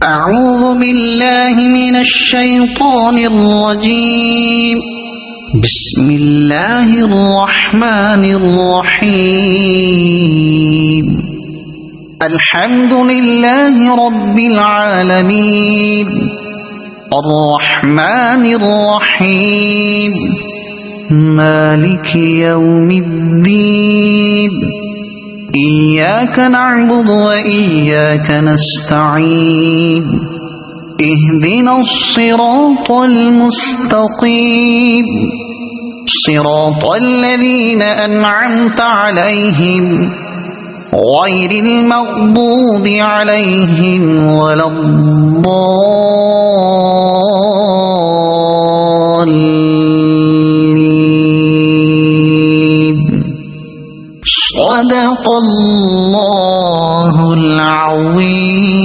أعوذ بالله من الشيطان الرجيم. بسم الله الرحمن الرحيم. الحمد لله رب العالمين الرحمن الرحيم مالك يوم الدين. إياك نعبد وإياك نستعين. اهدنا الصراط المستقيم صراط الذين أنعمت عليهم غير المغضوب عليهم ولا الضالين. صدق الله العظيم.